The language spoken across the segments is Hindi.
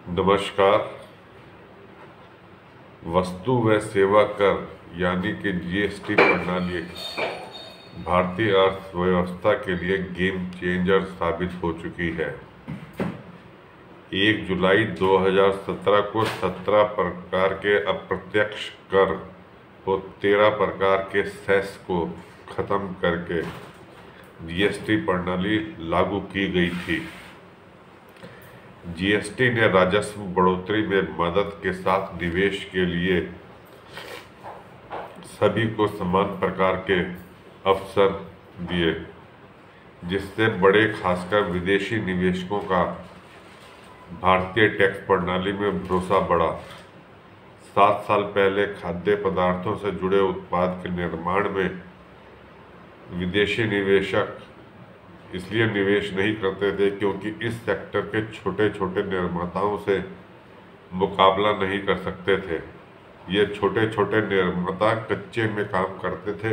नमस्कार। वस्तु व सेवा कर यानी कि जीएसटी प्रणाली भारतीय अर्थव्यवस्था के लिए गेम चेंजर साबित हो चुकी है। 1 जुलाई 2017 को 17 प्रकार के अप्रत्यक्ष कर और 13 प्रकार के सेस को खत्म करके जीएसटी प्रणाली लागू की गई थी। जीएसटी ने राजस्व बढ़ोतरी में मदद के साथ निवेश के लिए सभी को समान प्रकार के अवसर दिए, जिससे बड़े खासकर विदेशी निवेशकों का भारतीय टैक्स प्रणाली में भरोसा बढ़ा। 7 साल पहले खाद्य पदार्थों से जुड़े उत्पाद के निर्माण में विदेशी निवेशक इसलिए निवेश नहीं करते थे क्योंकि इस सेक्टर के छोटे छोटे निर्माताओं से मुकाबला नहीं कर सकते थे। ये छोटे छोटे निर्माता कच्चे में काम करते थे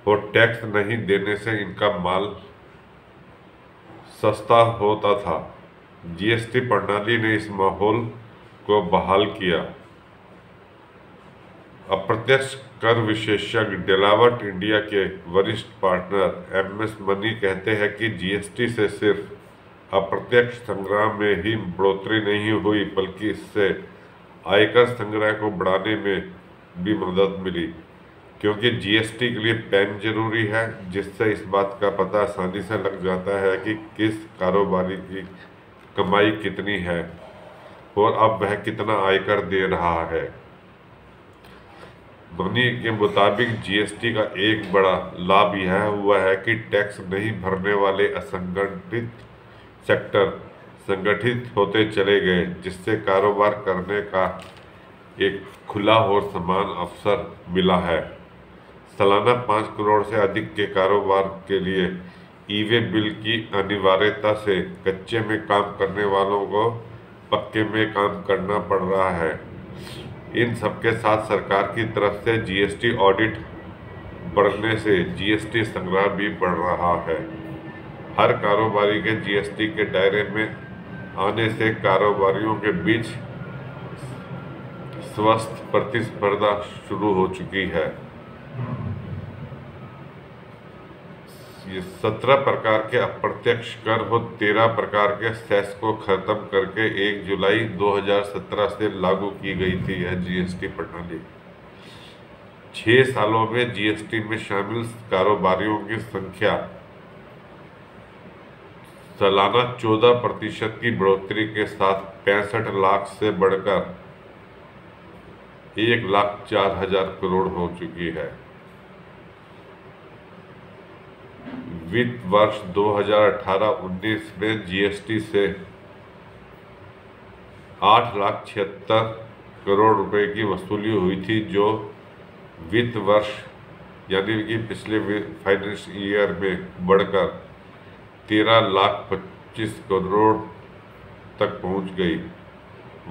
और टैक्स नहीं देने से इनका माल सस्ता होता था। जीएसटी प्रणाली ने इस माहौल को बहाल किया। अप्रत्यक्ष कर विशेषज्ञ डेलावर्ट इंडिया के वरिष्ठ पार्टनर एमएस मनी कहते हैं कि जीएसटी से सिर्फ अप्रत्यक्ष संग्रह में ही बढ़ोतरी नहीं हुई, बल्कि इससे आयकर संग्रह को बढ़ाने में भी मदद मिली, क्योंकि जीएसटी के लिए पैन जरूरी है, जिससे इस बात का पता आसानी से लग जाता है कि किस कारोबारी की कमाई कितनी है और अब वह कितना आयकर दे रहा है। मनी के मुताबिक जीएसटी का एक बड़ा लाभ यह हुआ है कि टैक्स नहीं भरने वाले असंगठित सेक्टर संगठित होते चले गए, जिससे कारोबार करने का एक खुला और समान अवसर मिला है। सालाना 5 करोड़ से अधिक के कारोबार के लिए ई-वे बिल की अनिवार्यता से कच्चे में काम करने वालों को पक्के में काम करना पड़ रहा है। इन सबके साथ सरकार की तरफ से जीएसटी ऑडिट बढ़ने से जीएसटी संग्रह भी बढ़ रहा है। हर कारोबारी के जीएसटी के दायरे में आने से कारोबारियों के बीच स्वस्थ प्रतिस्पर्धा शुरू हो चुकी है। ये 17 प्रकार के अप्रत्यक्ष कर और 13 प्रकार के सेस को खत्म करके 1 जुलाई 2017 से लागू की गई थी यह जीएसटी प्रणाली। 6 सालों में जीएसटी में शामिल कारोबारियों की संख्या सालाना 14% की बढ़ोतरी के साथ 65 लाख से बढ़कर 1,04,000 करोड़ हो चुकी है। वित्त वर्ष 2018-19 में जीएसटी से 8,76,000 करोड़ रुपए की वसूली हुई थी, जो वित्त वर्ष यानी कि पिछले फाइनेंस ईयर में बढ़कर 13,25,000 करोड़ तक पहुंच गई।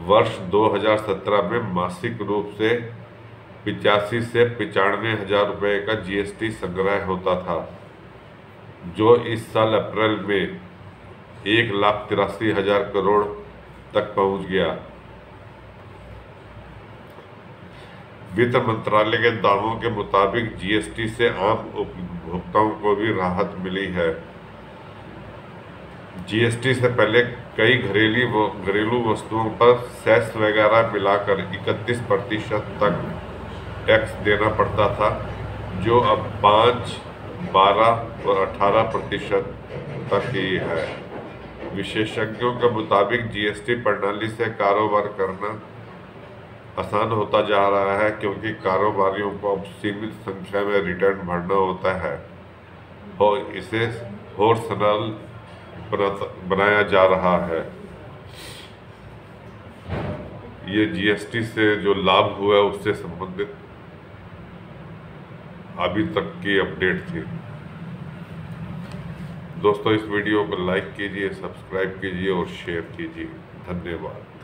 वर्ष 2017 में मासिक रूप से 85 से 95,000 रुपए का जीएसटी संग्रह होता था, जो इस साल अप्रैल में 1,83,000 करोड़ तक पहुंच गया। वित्त मंत्रालय के दावों के मुताबिक जीएसटी से आम उपभोक्ताओं को भी राहत मिली है। जीएसटी से पहले कई घरेलू वस्तुओं पर सेस वगैरह मिलाकर 31% तक टैक्स देना पड़ता था, जो अब 5, 12 और 18% तक ही है। विशेषज्ञों के मुताबिक जीएसटी प्रणाली से कारोबार करना आसान होता जा रहा है, क्योंकि कारोबारियों को अब सीमित संख्या में रिटर्न भरना होता है और इसे और सरल बनाया जा रहा है। ये जीएसटी से जो लाभ हुआ है उससे संबंधित अभी तक की अपडेट थी। दोस्तों, इस वीडियो को लाइक कीजिए, सब्सक्राइब कीजिए और शेयर कीजिए। धन्यवाद।